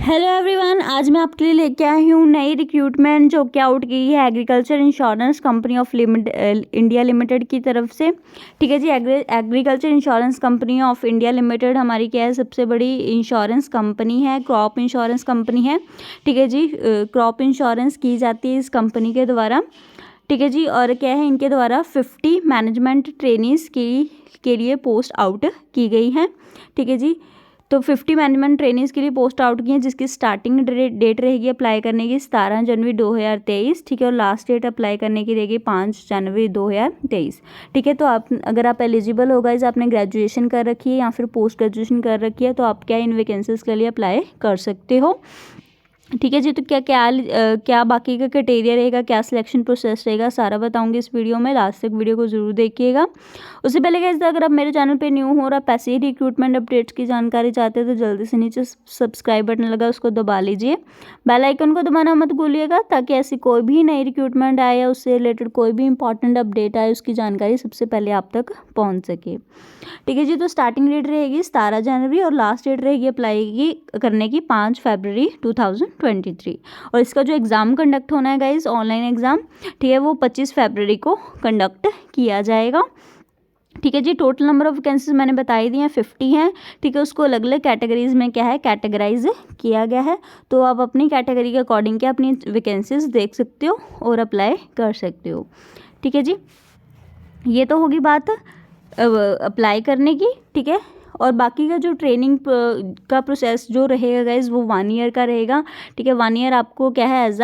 Hello everyone, आज मैं आपके लिए लेके आई हूँ नई रिक्रूटमेंट जो कि आउट की है agriculture insurance company of India limited की तरफ से। ठीक है जी, agriculture insurance company of India limited हमारी क्या है, सबसे बड़ी इंश्योरेंस कंपनी है, क्रॉप इंश्योरेंस कंपनी है। ठीक है जी, क्रॉप इंश्योरेंस की जाती है इस कंपनी के द्वारा। ठीक है जी, और क्या है, इनके द्वारा 50 मैनेजमेंट ट्रेनीज़ के लिए पोस्ट आउट की गई है। ठीक है जी, तो 50 मैनेजमेंट ट्रेनिंग्स के लिए पोस्ट आउट की हैं, जिसकी स्टार्टिंग डेट रहेगी अप्लाई करने की 17 जनवरी 2023। ठीक है, और लास्ट डेट अप्लाई करने की रहेगी 5 जनवरी 2023। ठीक है, तो अगर आप एलिजिबल हो गाइस, आपने ग्रेजुएशन कर रखी है या फिर पोस्ट ग्रेजुएशन कर रखी है, तो आप क्या इन वैकेंसीज के लिए अप्लाई कर सकते हो। ठीक है जी, तो क्या बाकी का क्राइटेरिया रहेगा, क्या सिलेक्शन प्रोसेस रहेगा, सारा बताऊंगी इस वीडियो में। लास्ट तक वीडियो को जरूर देखिएगा। उससे पहले गाइस, अगर आप मेरे चैनल पे न्यू हो और आप ऐसे ही रिक्रूटमेंट अपडेट्स की जानकारी चाहते हैं तो जल्दी से नीचे सब्सक्राइब बटन लगा, उसको दबा लीजिए। बेल आइकन को दबाना मत भूलिएगा, ताकि ऐसी कोई भी नई रिक्रूटमेंट आए या उससे रिलेटेड कोई भी इंपॉर्टेंट अपडेट आए, उसकी जानकारी सबसे पहले आप तक पहुँच सके। ठीक है जी, तो स्टार्टिंग डेट रहेगी 17 जनवरी और लास्ट डेट रहेगी अप्लाई करने की 5 फरवरी 2023। और इसका जो एग्ज़ाम कंडक्ट होना है गाइज, ऑनलाइन एग्ज़ाम, ठीक है, वो 25 फरवरी को कंडक्ट किया जाएगा। ठीक है जी, टोटल नंबर ऑफ वैकेंसीज मैंने बताई दी हैं, 50 हैं। ठीक है, उसको अलग अलग कैटेगरीज में क्या है, कैटेगराइज किया गया है। तो आप अपनी कैटेगरी के अकॉर्डिंग क्या अपनी वैकेंसीज देख सकते हो और अप्लाई कर सकते हो। ठीक है जी, ये तो होगी बात अप्लाई करने की। ठीक है, और बाकी का जो ट्रेनिंग का प्रोसेस जो रहेगा गाइज, वो 1 ईयर का रहेगा। ठीक है, 1 ईयर आपको क्या है, एज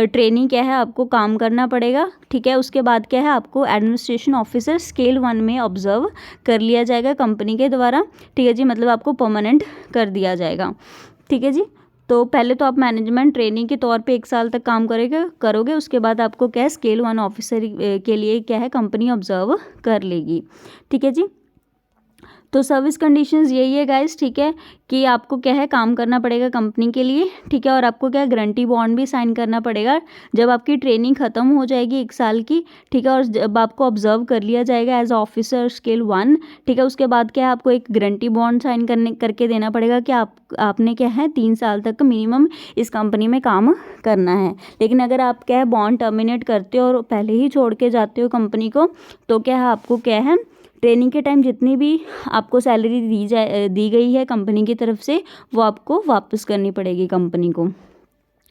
ट्रेनिंग क्या है, आपको काम करना पड़ेगा। ठीक है, उसके बाद क्या है, आपको एडमिनिस्ट्रेशन ऑफिसर स्केल 1 में ऑब्जर्व कर लिया जाएगा कंपनी के द्वारा। ठीक है जी, मतलब आपको परमानेंट कर दिया जाएगा। ठीक है जी, तो पहले तो आप मैनेजमेंट ट्रेनिंग के तौर पे 1 साल तक काम करोगे। उसके बाद आपको क्या है, स्केल 1 ऑफिसर के लिए क्या है, कंपनी ऑब्जर्व कर लेगी। ठीक है जी, तो सर्विस कंडीशंस यही है गाइस। ठीक है, कि आपको क्या है, काम करना पड़ेगा कंपनी के लिए। ठीक है, और आपको क्या है, गारंटी बॉन्ड भी साइन करना पड़ेगा जब आपकी ट्रेनिंग ख़त्म हो जाएगी 1 साल की। ठीक है, और जब आपको ऑब्जर्व कर लिया जाएगा एज ऑफिसर स्केल 1। ठीक है, उसके बाद क्या है, आपको एक गारंटी बॉन्ड साइन करके देना पड़ेगा कि आपने क्या है 3 साल तक मिनिमम इस कंपनी में काम करना है। लेकिन अगर आप क्या है बॉन्ड टर्मिनेट करते हो और पहले ही छोड़ के जाते हो कंपनी को, तो क्या है, आपको क्या है, ट्रेनिंग के टाइम जितनी भी आपको सैलरी दी गई है कंपनी की तरफ से, वो आपको वापस करनी पड़ेगी कंपनी को।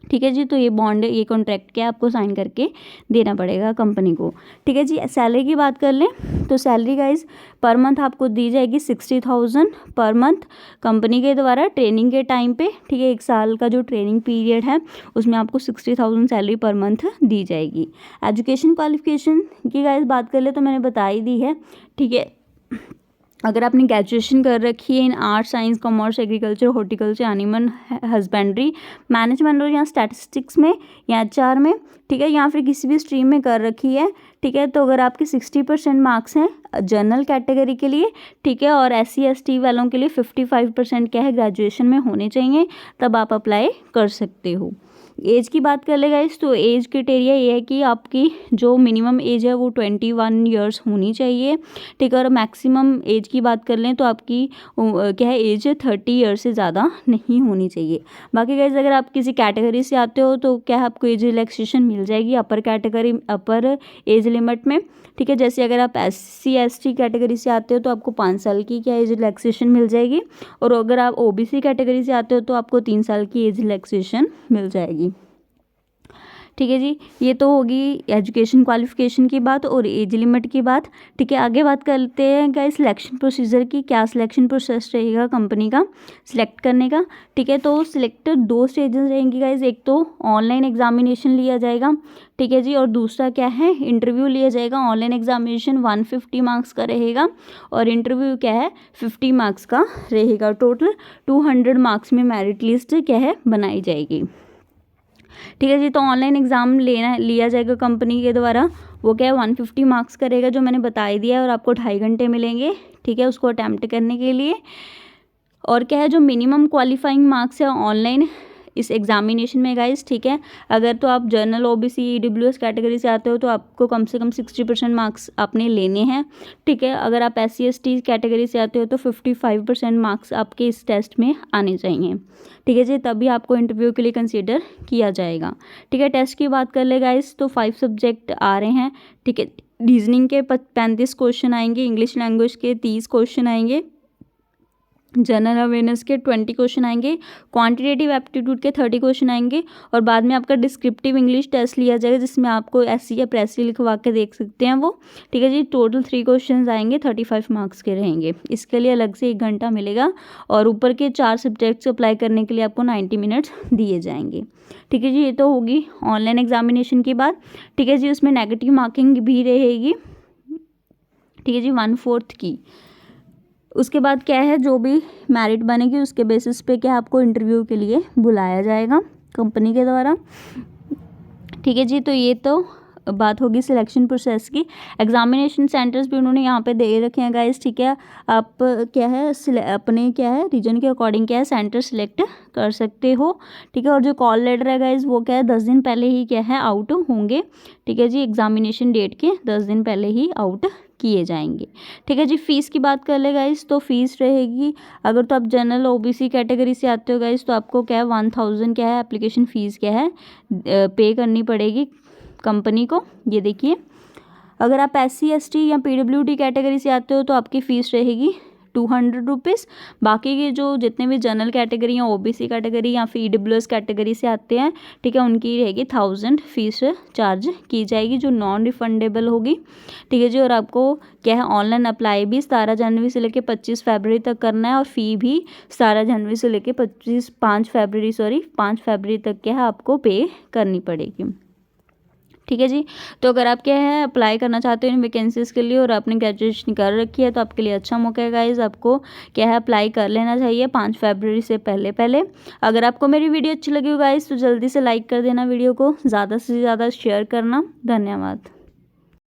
ठीक है जी, तो ये बॉन्ड, ये कॉन्ट्रैक्ट क्या आपको साइन करके देना पड़ेगा कंपनी को। ठीक है जी, सैलरी की बात कर लें तो सैलरी गाइज पर मंथ आपको दी जाएगी 60,000 पर मंथ कंपनी के द्वारा ट्रेनिंग के टाइम पे। ठीक है, 1 साल का जो ट्रेनिंग पीरियड है उसमें आपको 60,000 सैलरी पर मंथ दी जाएगी। एजुकेशन क्वालिफिकेशन की गाइज बात कर ले तो मैंने बता ही दी है। ठीक है, अगर आपने ग्रेजुएशन कर रखी है in arts, science, commerce, agriculture, horticulture, animal husbandry, management और या स्टैटिस्टिक्स में या HR में, ठीक है, या फिर किसी भी स्ट्रीम में कर रखी है। ठीक है, तो अगर आपके 60% मार्क्स हैं जनरल कैटेगरी के लिए, ठीक है, और SC ST वालों के लिए 55% क्या है, ग्रेजुएशन में होने चाहिए, तब आप अप्लाई कर सकते हो। एज की बात कर ले गाइस, तो एज क्राइटेरिया ये है कि आपकी जो मिनिमम एज है वो 21 ईयर्स होनी चाहिए। ठीक है, और मैक्सिमम एज की बात कर लें तो आपकी क्या है, एज 30 ईयर्स से ज़्यादा नहीं होनी चाहिए। बाकी गाइस, अगर आप किसी कैटेगरी से आते हो तो क्या है, आपको एज रिलैक्सेशन मिल जाएगी अपर एज लिमिट में। ठीक है, जैसे अगर आप SC ST कैटेगरी से आते हो तो आपको 5 साल की क्या एज रिलैक्सेशन मिल जाएगी, और अगर आप OBC कैटेगरी से आते हो तो आपको 3 साल की एज रिलैक्सेशन मिल जाएगी। ठीक है जी, ये तो होगी एजुकेशन क्वालिफिकेशन की बात और एज लिमिट की बात। ठीक है, आगे बात करते हैं गाइस सिलेक्शन प्रोसीजर की, क्या सिलेक्शन प्रोसेस रहेगा कंपनी का सिलेक्ट करने का। ठीक है, तो सिलेक्ट 2 स्टेजेस रहेंगी गाइस, एक तो ऑनलाइन एग्जामिनेशन लिया जाएगा। ठीक है जी, और दूसरा क्या है, इंटरव्यू लिया जाएगा। ऑनलाइन एग्जामिनेशन 150 मार्क्स का रहेगा और इंटरव्यू क्या है 50 मार्क्स का रहेगा। टोटल 200 मार्क्स में मेरिट लिस्ट क्या है बनाई जाएगी। ठीक है जी, तो ऑनलाइन एग्ज़ाम लिया जाएगा कंपनी के द्वारा, वो क्या है 150 मार्क्स करेगा, जो मैंने बता ही दिया है, और आपको 2.5 घंटे मिलेंगे। ठीक है, उसको अटैम्प्ट करने के लिए। और क्या है, जो मिनिमम क्वालिफाइंग मार्क्स है ऑनलाइन इस एग्जामिनेशन में गाइस, ठीक है। अगर तो आप जनरल OBC EWS कैटेगरी से आते हो तो आपको कम से कम 60% मार्क्स आपने लेने हैं, ठीक है। अगर आप SC ST कैटेगरी से आते हो तो 55% मार्क्स आपके इस टेस्ट में आने चाहिए, ठीक है जी, तभी आपको इंटरव्यू के लिए कंसीडर किया जाएगा, ठीक है। टेस्ट की बात कर ले गाइस तो 5 सब्जेक्ट आ रहे हैं, ठीक है। रीजनिंग के 35 क्वेश्चन आएंगे, इंग्लिश लैंग्वेज के 30 क्वेश्चन आएंगे, जनरल अवेयरनेस के 20 क्वेश्चन आएंगे, क्वांटिटेटिव एप्टीट्यूड के 30 क्वेश्चन आएंगे और बाद में आपका डिस्क्रिप्टिव इंग्लिश टेस्ट लिया जाएगा जिसमें आपको SC या प्रेसी लिखवा के देख सकते हैं वो, ठीक है जी। टोटल 3 क्वेश्चन आएंगे, 35 मार्क्स के रहेंगे। इसके लिए अलग से 1 घंटा मिलेगा और ऊपर के 4 सब्जेक्ट्स अप्लाई करने के लिए आपको 90 मिनट्स दिए जाएंगे, ठीक है जी। ये तो होगी ऑनलाइन एग्जामिनेशन की बात, ठीक है जी। उसमें नेगेटिव मार्किंग भी रहेगी, ठीक है जी, 1/4 की। उसके बाद क्या है, जो भी मेरिट बनेगी उसके बेसिस पे क्या आपको इंटरव्यू के लिए बुलाया जाएगा कंपनी के द्वारा, ठीक है जी। तो ये तो बात होगी सिलेक्शन प्रोसेस की। एग्जामिनेशन सेंटर्स भी उन्होंने यहाँ पे दे रखे हैं गाइस, ठीक है। आप क्या है अपने क्या है रीजन के अकॉर्डिंग क्या है सेंटर सिलेक्ट कर सकते हो, ठीक है। और जो कॉल लेटर है गाइस वो क्या है 10 दिन पहले ही क्या है आउट होंगे, ठीक है जी। एग्जामिनेशन डेट के 10 दिन पहले ही आउट किए जाएंगे, ठीक है जी। फीस की बात कर ले गाइस तो फीस रहेगी, अगर तो आप जनरल OBC कैटेगरी से आते हो गाइस तो आपको क्या है 1000 क्या है एप्लीकेशन फ़ीस क्या है पे करनी पड़ेगी कंपनी को। ये देखिए, अगर आप SC ST या PWD कैटेगरी से आते हो तो आपकी फ़ीस रहेगी 200 रुपीज़। बाकी के जो जितने भी जनरल कैटेगरी या OBC कैटेगरी या फिर EWS कैटेगरी से आते हैं, ठीक है, उनकी रहेगी 1000 फीस चार्ज की जाएगी जो नॉन रिफंडेबल होगी, ठीक है जी। और आपको क्या है ऑनलाइन अप्लाई भी 17 जनवरी से लेकर 25 फरवरी तक करना है और फ़ी भी 17 जनवरी से लेकर 5 फरवरी तक क्या है आपको पे करनी पड़ेगी, ठीक है जी। तो अगर आप क्या है अप्लाई करना चाहते हो इन वैकेंसीज़ के लिए और आपने ग्रेजुएशन कर रखी है तो आपके लिए अच्छा मौका है गाइस, आपको क्या है अप्लाई कर लेना चाहिए 5 फरवरी से पहले। अगर आपको मेरी वीडियो अच्छी लगी हो गाइस तो जल्दी से लाइक कर देना, वीडियो को ज़्यादा से ज़्यादा शेयर करना। धन्यवाद।